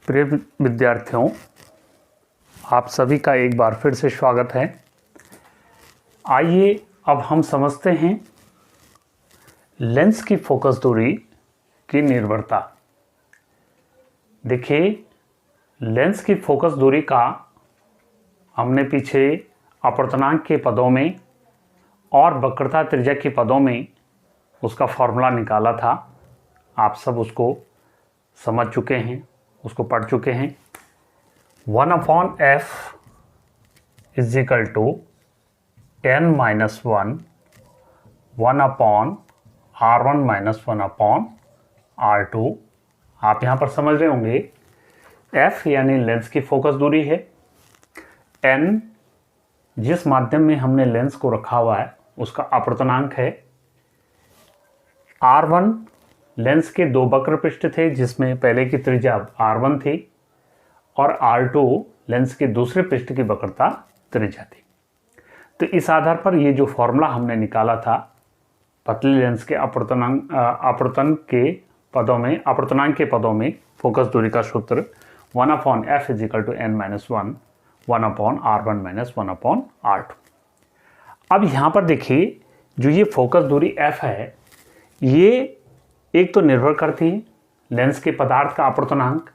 प्रिय विद्यार्थियों, आप सभी का एक बार फिर से स्वागत है। आइए अब हम समझते हैं लेंस की फोकस दूरी की निर्भरता। देखिए, लेंस की फोकस दूरी का हमने पीछे अपवर्तनांक के पदों में और वक्रता त्रिज्या के पदों में उसका फॉर्मूला निकाला था। आप सब उसको समझ चुके हैं, उसको पढ़ चुके हैं। 1/f is equal to n-1 1/r1 - 1/r2। आप यहाँ पर समझ रहे होंगे, f यानी लेंस की फोकस दूरी है, n जिस माध्यम में हमने लेंस को रखा हुआ है उसका अपवर्तनांक है, r1 लेंस के दो वक्र पृष्ठ थे जिसमें पहले की त्रिज्या r1 थी और r2 लेंस के दूसरे पृष्ठ की वक्रता त्रिज्या थी। तो इस आधार पर ये जो फॉर्मूला हमने निकाला था पतले लेंस के अपवर्तनांक के पदों में फोकस दूरी का सूत्र 1/f = n-1 1/r1 - 1/r2। अब यहाँ पर देखिए, जो ये फोकस दूरी f है, ये एक तो निर्भर करती है लेंस के पदार्थ का अपवर्तनांक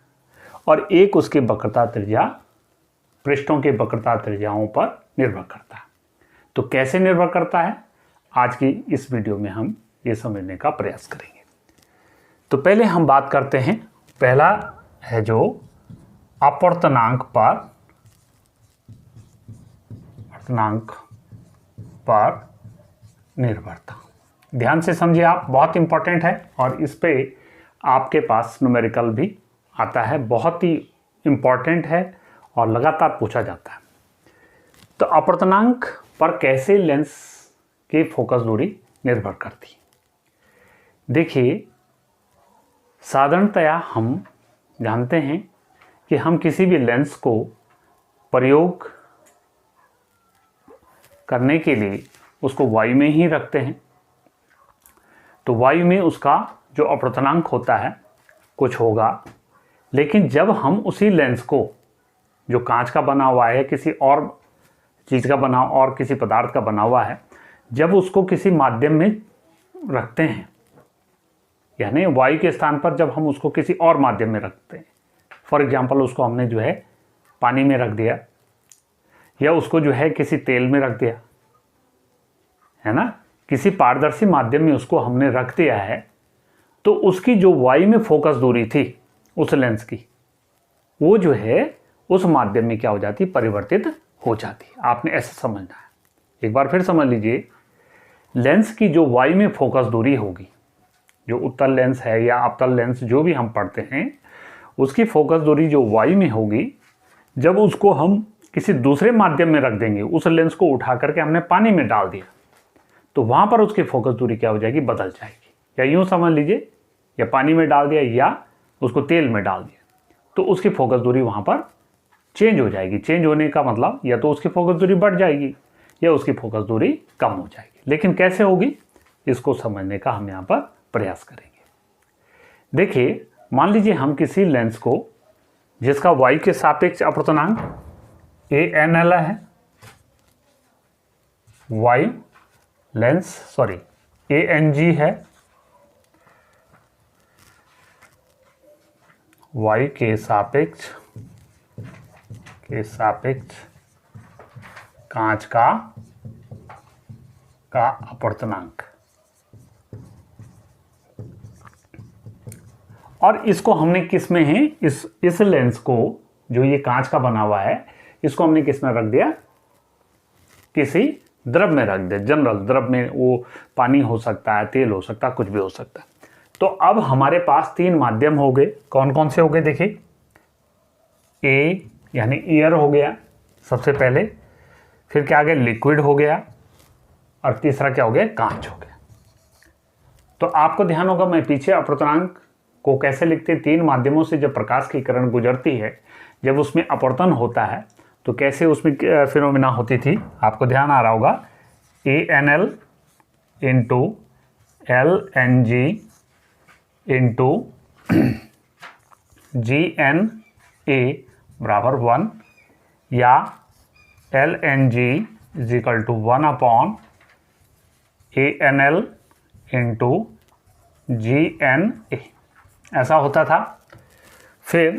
और एक उसके वक्रता त्रिज्या, पृष्ठों के वक्रता त्रिज्याओं पर निर्भर करता है। तो कैसे निर्भर करता है, आज की इस वीडियो में हम ये समझने का प्रयास करेंगे। तो पहले हम बात करते हैं, पहला है जो अपवर्तनांक पर निर्भरता। ध्यान से समझिए आप, बहुत इंपॉर्टेंट है और इस पे आपके पास न्यूमेरिकल भी आता है, बहुत ही इंपॉर्टेंट है और लगातार पूछा जाता है। तो अपवर्तनांक पर कैसे लेंस की फोकस दूरी निर्भर करती है। देखिए, साधारणतया हम जानते हैं कि हम किसी भी लेंस को प्रयोग करने के लिए उसको वायु में ही रखते हैं। तो वायु में उसका जो अपवर्तनांक होता है कुछ होगा, लेकिन जब हम उसी लेंस को, जो कांच का बना हुआ है, किसी और चीज़ का बना और किसी पदार्थ का बना हुआ है, जब उसको किसी माध्यम में रखते हैं, यानी वायु के स्थान पर जब हम उसको किसी और माध्यम में रखते हैं, फॉर एग्जांपल उसको हमने जो है पानी में रख दिया या उसको जो है किसी तेल में रख दिया, है ना, किसी पारदर्शी माध्यम में उसको हमने रख दिया है, तो उसकी जो वायु में फोकस दूरी थी उस लेंस की, वो जो है उस माध्यम में क्या हो जाती, परिवर्तित हो जाती। आपने ऐसा समझना है। एक बार फिर समझ लीजिए, लेंस की जो वायु में फोकस दूरी होगी, जो उत्तल लेंस है या अवतल लेंस जो भी हम पढ़ते हैं, उसकी फोकस दूरी जो वायु में होगी, जब उसको हम किसी दूसरे माध्यम में रख देंगे, उस लेंस को उठा करके हमने पानी में डाल दिया, तो वहाँ पर उसकी फोकस दूरी क्या हो जाएगी, बदल जाएगी। या यूँ समझ लीजिए, या पानी में डाल दिया या उसको तेल में डाल दिया, तो उसकी फोकस दूरी वहाँ पर चेंज हो जाएगी। चेंज होने का मतलब या तो उसकी फोकस दूरी बढ़ जाएगी या उसकी फोकस दूरी कम हो जाएगी। लेकिन कैसे होगी, इसको समझने का हम यहाँ पर प्रयास करेंगे। देखिए, मान लीजिए हम किसी लेंस को, जिसका वायु के सापेक्ष अपवर्तनांक ANL है, वायु लेंस ANG है, वायु के सापेक्ष कांच का अपवर्तनांक, और इसको हमने किस में है, इस लेंस को, जो ये कांच का बना हुआ है, इसको हमने किस में रख दिया, किसी द्रव में रख दिया। जनरल द्रव में वो पानी हो सकता है, तेल हो सकता है, कुछ भी हो सकता है। तो अब हमारे पास तीन माध्यम हो गए। कौन कौन से हो गए, देखिए, ए यानी एयर हो गया सबसे पहले, फिर क्या आ गया, लिक्विड हो गया, और तीसरा क्या हो गया, कांच हो गया। तो आपको ध्यान होगा, मैं पीछे अपवर्तनांक को कैसे लिखते हैं, तीन माध्यमों से जब प्रकाश की किरण गुजरती है, जब उसमें अपवर्तन होता है तो कैसे उसमें फिनोमिना होती थी, आपको ध्यान आ रहा होगा, ANL × LNG × GN ए बराबर 1 या LNG is equal to 1 upon ANL into GNA, ऐसा होता था। फिर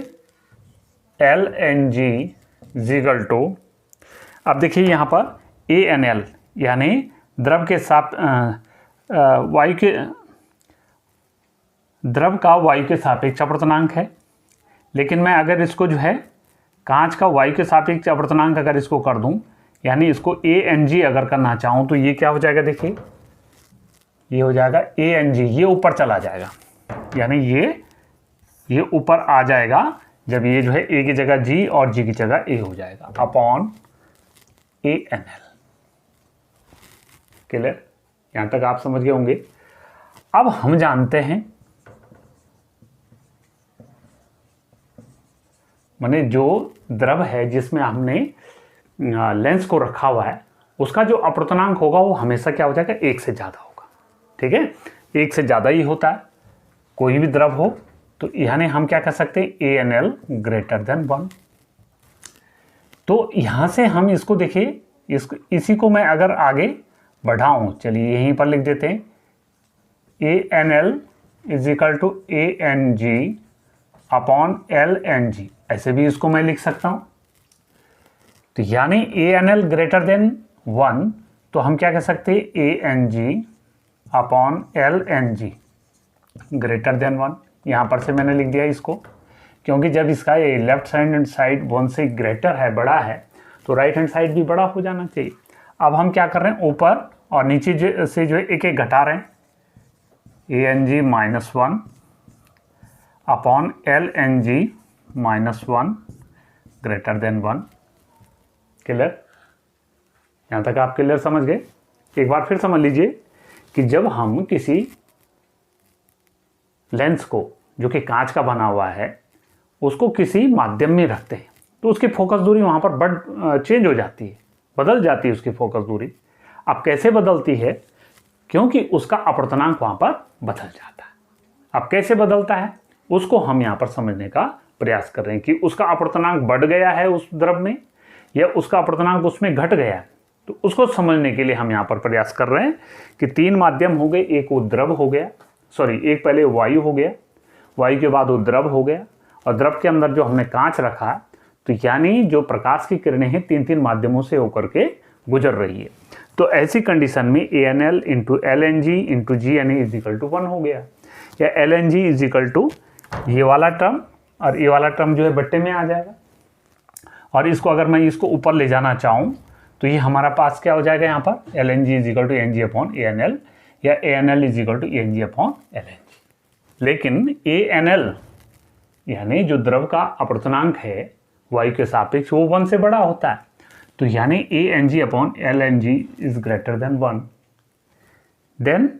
LNG इज इक्वल टू, अब देखिए यहाँ पर ANL यानी द्रव के साथ वायु के द्रव का वायु के सापेक्ष अपवर्तनांक है। लेकिन मैं अगर इसको जो है कांच का वायु के सापेक्ष अपवर्तनांक अगर इसको कर दूं, यानी इसको ANG अगर करना चाहूं, तो ये क्या हो जाएगा, देखिए ये हो जाएगा ANG, ये ऊपर चला जाएगा, यानी ये ऊपर आ जाएगा जब ये जो है A की जगह G और G की जगह A हो जाएगा अपॉन ANL। क्लियर, यहां तक आप समझ गए होंगे। अब हम जानते हैं, माने जो द्रव है जिसमें हमने लेंस को रखा हुआ है, उसका जो अपवर्तनांक होगा वो हमेशा क्या हो जाएगा, 1 से ज़्यादा होगा। ठीक है, 1 से ज़्यादा ही होता है कोई भी द्रव हो। तो यानी हम क्या कर सकते हैं, ANL ग्रेटर देन 1। तो यहाँ से हम इसको देखिए, इसी को मैं अगर आगे बढ़ाऊँ, चलिए यहीं पर लिख देते हैं ANL is equal to ANG upon LNG, ऐसे भी इसको मैं लिख सकता हूँ। तो यानी ANL ग्रेटर देन 1, तो हम क्या कह सकते हैं, ANG upon LNG greater than 1। यहाँ पर से मैंने लिख दिया इसको, क्योंकि जब इसका ये लेफ्ट हैंड साइड 1 से ग्रेटर है, बड़ा है, तो राइट हैंड साइड भी बड़ा हो जाना चाहिए। अब हम क्या कर रहे हैं, ऊपर और नीचे से जो है एक एक घटा रहे हैं, ANG minus 1 upon LNG minus 1 greater than 1। Clear, यहाँ तक आप क्लियर समझ गए। एक बार फिर समझ लीजिए कि जब हम किसी लेंस को जो कि कांच का बना हुआ है, उसको किसी माध्यम में रखते हैं, तो उसकी फोकस दूरी वहाँ पर चेंज हो जाती है, बदल जाती है उसकी फोकस दूरी। अब कैसे बदलती है, क्योंकि उसका अपवर्तनांक वहाँ पर बदल जाता है। अब कैसे बदलता है, उसको हम यहाँ पर समझने का प्रयास कर रहे हैं कि उसका अपवर्तनांक बढ़ गया है उस द्रव में, या उसका अपवर्तनांक उसमें घट गया है। तो उसको समझने के लिए हम यहाँ पर प्रयास कर रहे हैं कि 3 माध्यम हो गए, एक वो द्रव हो गया, एक पहले वायु हो गया, वायु के बाद वो द्रव हो गया, और द्रव के अंदर जो हमने कांच रखा है, तो यानी जो प्रकाश की किरणें हैं 3 माध्यमों से होकर के गुजर रही है। तो ऐसी कंडीशन में ANL into LNG into GNA is equal to 1 हो गया, या LNG इज इक्वल टू ये वाला टर्म और ये वाला टर्म जो है बट्टे में आ जाएगा। और इसको अगर मैं इसको ऊपर ले जाना चाहूँ, तो ये हमारा पास क्या हो जाएगा, यहाँ पर LNG is equal to ANG upon ANL, या ANL is equal to ANG upon LNG। लेकिन ANL यानी जो द्रव का अपवर्तनांक है वायु के सापेक्ष, वो 1 से बड़ा होता है। तो यानी ANG upon LNG is greater than 1। Then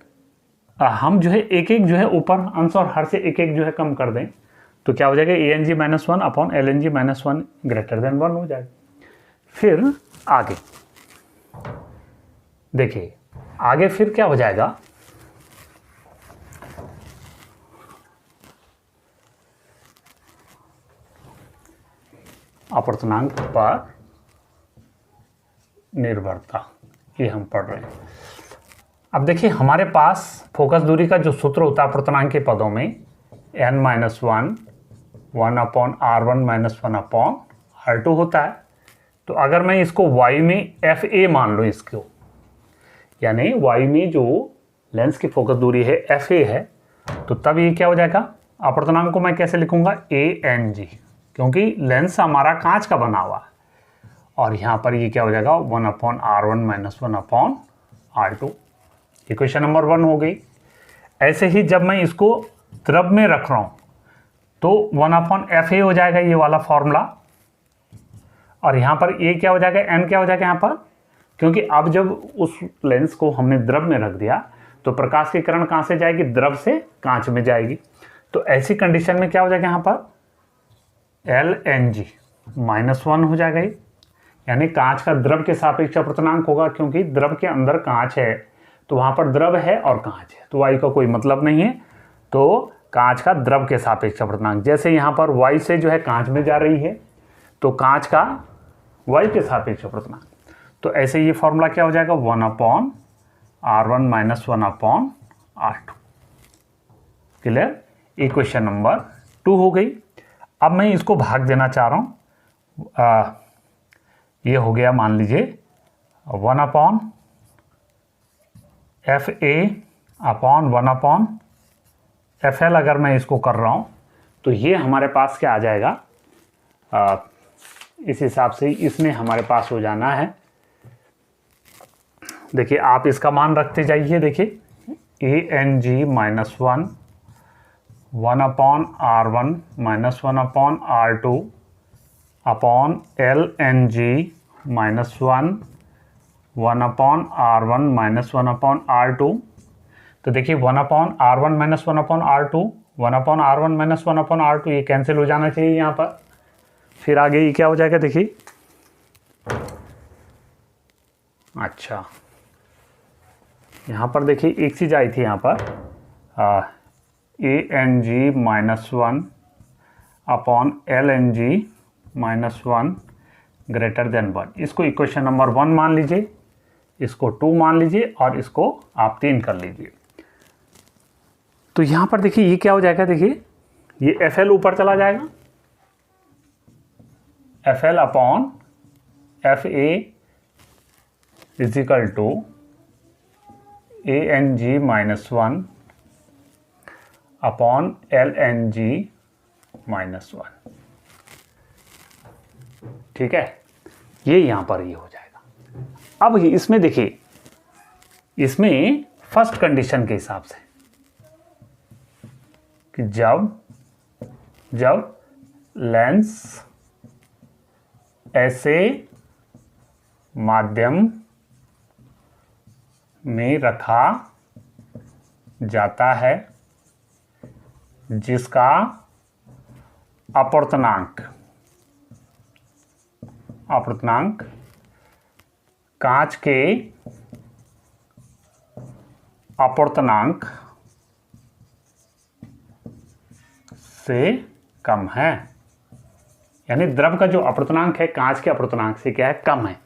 हम जो है एक एक जो है ऊपर अंश और हर से एक एक जो है कम कर दें, तो क्या हो जाएगा, ANG minus 1 upon LNG minus 1 greater than 1 हो जाएगा। फिर आगे देखिए, आगे फिर क्या हो जाएगा, अपवर्तनांक पर निर्भरता, ये हम पढ़ रहे हैं। अब देखिए हमारे पास फोकस दूरी का जो सूत्र होता है अपवर्तनांक के पदों में, n-1 1 upon R1 minus 1 upon R2 होता है। तो अगर मैं इसको वायु में FA मान लूँ इसको, यानी वायु में जो लेंस की फोकस दूरी है FA है, तो तब ये क्या हो जाएगा, अपवर्तनांक को मैं कैसे लिखूंगा, ANG, क्योंकि लेंस हमारा कांच का बना हुआ है। और यहाँ पर ये क्या हो जाएगा, 1 upon R1 minus 1 upon R2। Equation number 1 हो गई। ऐसे ही जब मैं इसको द्रव में रख रहा हूँ, तो 1 अपॉन FA हो जाएगा ये वाला फॉर्मूला, और यहाँ पर A क्या हो जाएगा, N क्या हो जाएगा यहाँ पर, क्योंकि अब जब उस लेंस को हमने द्रव में रख दिया, तो प्रकाश की किरण कहाँ से जाएगी, द्रव से कांच में जाएगी। तो ऐसी कंडीशन में क्या हो जाएगा, यहाँ पर LNG माइनस 1 हो जाएगा, यानी कांच का द्रव के सापेक्ष अपवर्तनांक होगा, क्योंकि द्रव के अंदर कांच है, तो वहाँ पर द्रव है और कांच है, तो वायु का कोई मतलब नहीं है। तो कांच का द्रव के सापेक्ष अपवर्तनांक। जैसे यहाँ पर y से जो है कांच में जा रही है तो कांच का y के सापेक्ष अपवर्तनांक। तो ऐसे ये फॉर्मूला क्या हो जाएगा 1/r1 minus 1/r2। Clear? Equation number 2 हो गई। अब मैं इसको भाग देना चाह रहा हूँ। ये हो गया मान लीजिए 1/FA/1/FL। अगर मैं इसको कर रहा हूँ तो ये हमारे पास क्या आ जाएगा, इस हिसाब से इसमें हमारे पास हो जाना है। देखिए आप इसका मान रखते जाइए। देखिए ANG minus 1/r1 minus 1/r2 upon LNG minus 1/r1 minus 1/r2। तो देखिए 1/r1 minus 1/r2, 1/r1 minus 1/r2 ये कैंसिल हो जाना चाहिए यहाँ पर। फिर आगे ये क्या हो जाएगा देखिए, अच्छा यहाँ पर देखिए एक चीज़ आई थी यहाँ पर ANG minus 1 upon LNG minus 1 greater than 1। इसको इक्वेशन नंबर 1 मान लीजिए, इसको 2 मान लीजिए और इसको आप 3 कर लीजिए। तो यहाँ पर देखिए ये क्या हो जाएगा, देखिए ये FL ऊपर चला जाएगा, FL upon FA is equal to ANG minus 1 upon LNG minus 1। ठीक है, ये यहां पर ये हो जाएगा। अब इसमें देखिए, इसमें फर्स्ट कंडीशन के हिसाब से कि जब लेंस ऐसे माध्यम में रखा जाता है जिसका अपवर्तनांक कांच के अपवर्तनांक से कम है, यानी द्रव का जो अपवर्तनांक है कांच के अपवर्तनांक से क्या है, कम है।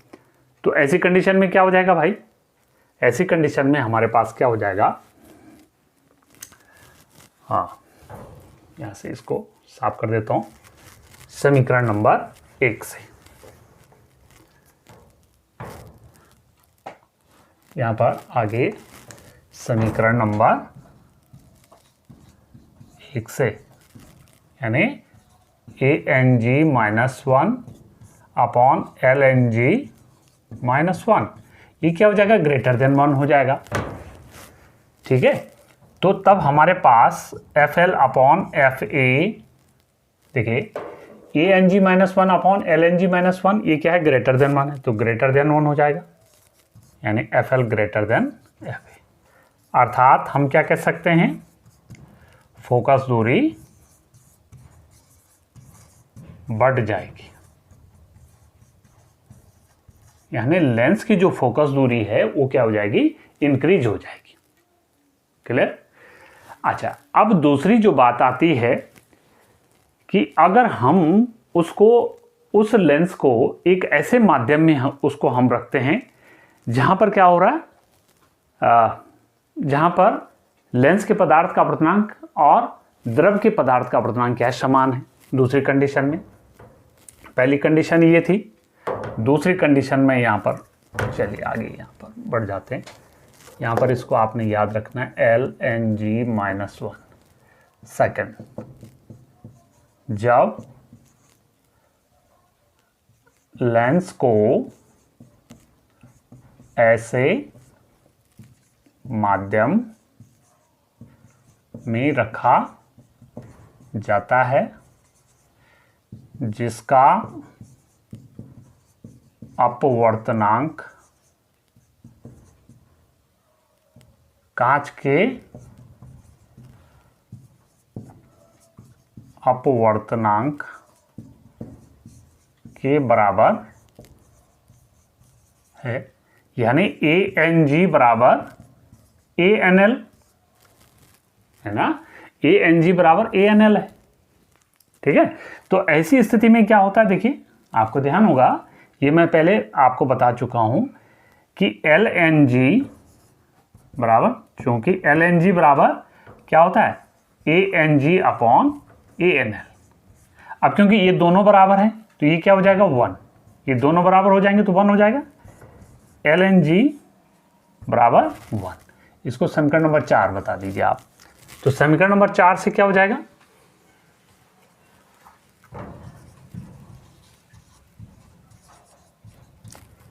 तो ऐसी कंडीशन में क्या हो जाएगा भाई, ऐसी कंडीशन में हमारे पास क्या हो जाएगा, हाँ यहां से इसको साफ कर देता हूं समीकरण नंबर 1 से। यहां पर आगे समीकरण नंबर 1 से, यानी ANG minus 1 upon LNG minus 1, ये क्या हो जाएगा, ग्रेटर देन 1 हो जाएगा। ठीक है, तो तब हमारे पास FL अपॉन FA, देखिए ANG minus 1 upon LNG minus 1, ये क्या है, ग्रेटर देन 1 है, तो ग्रेटर देन 1 हो जाएगा, यानी FL ग्रेटर देन FA। अर्थात हम क्या कह सकते हैं, फोकस दूरी बढ़ जाएगी, यानी लेंस की जो फोकस दूरी है वो क्या हो जाएगी, इंक्रीज हो जाएगी। क्लियर? अच्छा, अब दूसरी जो बात आती है कि अगर हम उसको, उस लेंस को एक ऐसे माध्यम में उसको हम रखते हैं जहां पर क्या हो रहा है, जहां पर लेंस के पदार्थ का अपवर्तनांक और द्रव के पदार्थ का अपवर्तनांक क्या है, समान है। दूसरी कंडीशन में, पहली कंडीशन ये थी, दूसरी कंडीशन में यहां पर, चलिए आगे यहां पर बढ़ जाते हैं। यहां पर इसको आपने याद रखना है LNG माइनस 1। सेकेंड, जब लेंस को ऐसे माध्यम में रखा जाता है जिसका अपवर्तनांक कांच के अपवर्तनांक के बराबर है, यानी ANG बराबर ANL है ना, ANG बराबर ANL है। ठीक है, तो ऐसी स्थिति में क्या होता है, देखिए आपको ध्यान होगा, ये मैं पहले आपको बता चुका हूं कि LNG बराबर, चूंकि LNG बराबर क्या होता है ANG अपॉन ANL। अब क्योंकि ये दोनों बराबर हैं तो ये क्या हो जाएगा 1, ये दोनों बराबर हो जाएंगे तो 1 हो जाएगा, LNG बराबर 1। इसको समीकरण नंबर 4 बता दीजिए आप। तो समीकरण नंबर 4 से क्या हो जाएगा,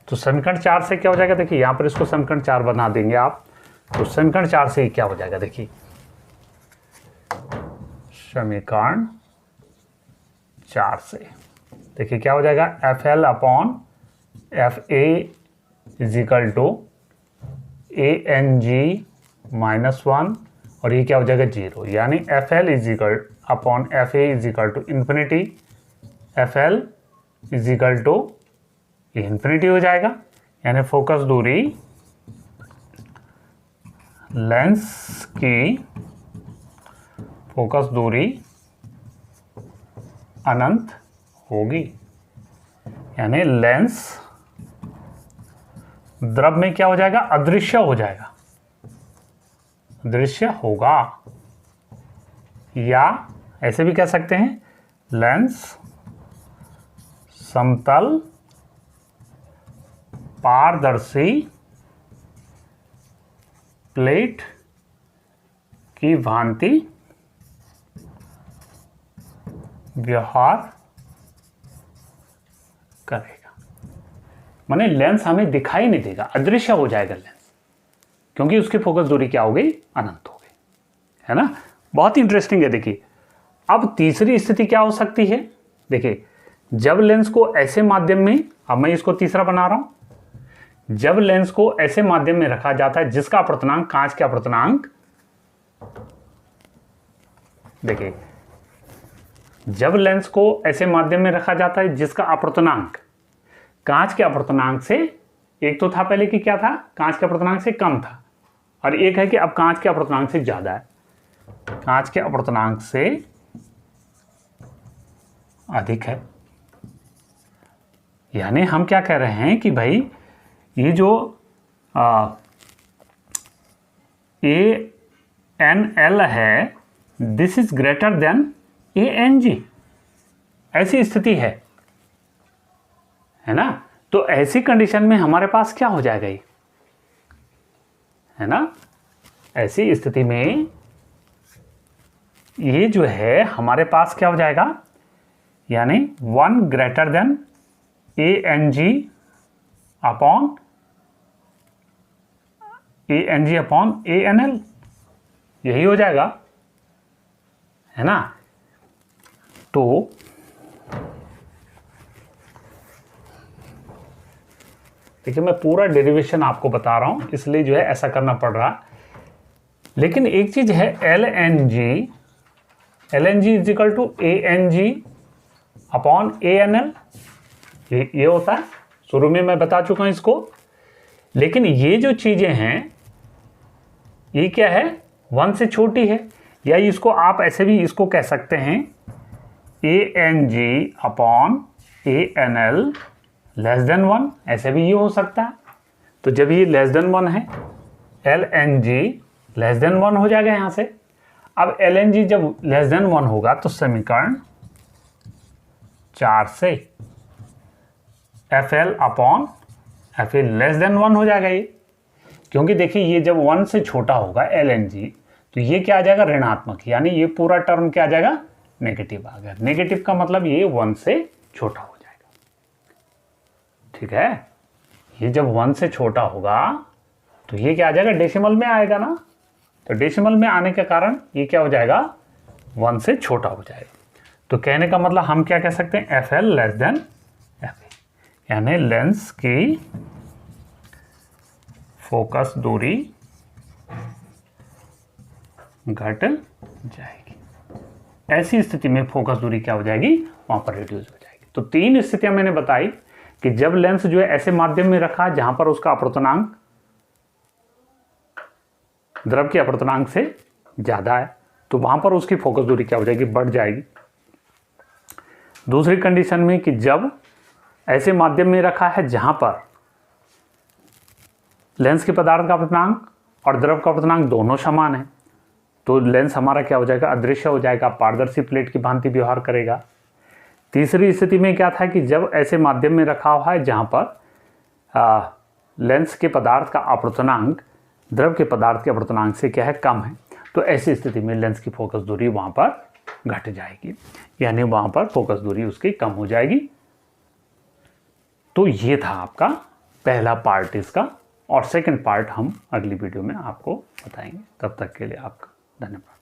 तो समीकरण 4 से क्या हो जाएगा, देखिए यहां पर इसको समीकरण 4 बना देंगे आप। तो समीकरण 4 से क्या हो जाएगा, देखिए समीकरण 4 से देखिए क्या हो जाएगा, FL upon FA is equal to ANG minus 1 और ये क्या हो जाएगा 0, यानी FL is equal upon FA is equal to infinity, FL is equal to infinity हो जाएगा, यानी फोकस दूरी लेंस की फोकस दूरी अनंत होगी, यानी लेंस द्रव में क्या हो जाएगा, अदृश्य हो जाएगा, दृश्य होगा, या ऐसे भी कह सकते हैं लेंस समतल पारदर्शी प्लेट की भांति व्यवहार करेगा। माने लेंस हमें दिखाई नहीं देगा, अदृश्य हो जाएगा लेंस, क्योंकि उसकी फोकस दूरी क्या हो गई, अनंत हो गई, है ना। बहुत इंटरेस्टिंग है। देखिए अब तीसरी स्थिति क्या हो सकती है, देखिए जब लेंस को ऐसे माध्यम में, अब मैं इसको तीसरा बना रहा हूं, जब लेंस को ऐसे माध्यम में रखा जाता है जिसका अपवर्तनांक कांच के अपवर्तनांक, देखिए जब लेंस को ऐसे माध्यम में रखा जाता है जिसका अपवर्तनांक कांच के अपवर्तनांक से, एक तो था पहले कि क्या था, कांच के अपवर्तनांक से कम था, और एक है कि अब कांच के अपवर्तनांक से ज्यादा है, कांच के अपवर्तनांक से अधिक है। यानी हम क्या कह रहे हैं कि भाई ये जो ANL है, this is greater then ANG, ऐसी स्थिति है ना। तो ऐसी कंडीशन में हमारे पास क्या हो जाएगा, ये है ना, ऐसी स्थिति में ये जो है हमारे पास क्या हो जाएगा, यानी 1 greater than ANG upon ANL, यही हो जाएगा, है ना। तो देखिए मैं पूरा डेरिवेशन आपको बता रहा हूं, इसलिए जो है ऐसा करना पड़ रहा, लेकिन एक चीज है LNG is equal to ANG upon ANL, ये होता है, शुरू में मैं बता चुका हूं इसको। लेकिन ये जो चीजें हैं ये क्या है, 1 से छोटी है, या इसको आप ऐसे भी इसको कह सकते हैं ANG upon ANL less than 1, ऐसे भी ये हो सकता है। तो जब ये लेस देन 1 है, LNG लेस देन 1 हो जाएगा यहां से। अब LNG जब लेस देन 1 होगा तो समीकरण 4 से FL upon FA less than 1 हो जाएगा ये, क्योंकि देखिए ये जब 1 से छोटा होगा LNG तो ये क्या आ जाएगा, ऋणात्मक, यानी ये पूरा टर्म क्या आ जाएगा, नेगेटिव आ गया। नेगेटिव का मतलब ये 1 से छोटा हो जाएगा, ठीक है। ये जब 1 से छोटा होगा तो ये क्या आ जाएगा, डेसिमल में आएगा ना, तो डेसिमल में आने के कारण ये क्या हो जाएगा, 1 से छोटा हो जाएगा। तो कहने का मतलब हम क्या कह सकते हैं, FL लेस देन FA, यानी लेंस की फोकस दूरी घट जाएगी। ऐसी स्थिति में फोकस दूरी क्या हो जाएगी, वहां पर रिड्यूस हो जाएगी। तो 3 स्थितियां मैंने बताई कि जब लेंस जो है ऐसे माध्यम में रखा जहां पर उसका अपवर्तनांक द्रव के अपवर्तनांक से ज्यादा है, तो वहाँ पर उसकी फोकस दूरी क्या हो जाएगी, बढ़ जाएगी। दूसरी कंडीशन में कि जब ऐसे माध्यम में रखा है जहाँ पर लेंस के पदार्थ का अपवर्तनांक और द्रव का अपवर्तनांक दोनों समान है, तो लेंस हमारा क्या हो जाएगा, अदृश्य हो जाएगा, पारदर्शी प्लेट की भांति व्यवहार करेगा। तीसरी स्थिति में क्या था कि जब ऐसे माध्यम में रखा हुआ है जहाँ पर लेंस के पदार्थ का अपवर्तनांक द्रव के पदार्थ के अपवर्तनांक से क्या है, कम है, तो ऐसी स्थिति में लेंस की फोकस दूरी वहाँ पर घट जाएगी, यानी वहाँ पर फोकस दूरी उसकी कम हो जाएगी। तो ये था आपका पहला पार्ट इसका, और सेकंड पार्ट हम अगली वीडियो में आपको बताएंगे। तब तक के लिए आपका धन्यवाद।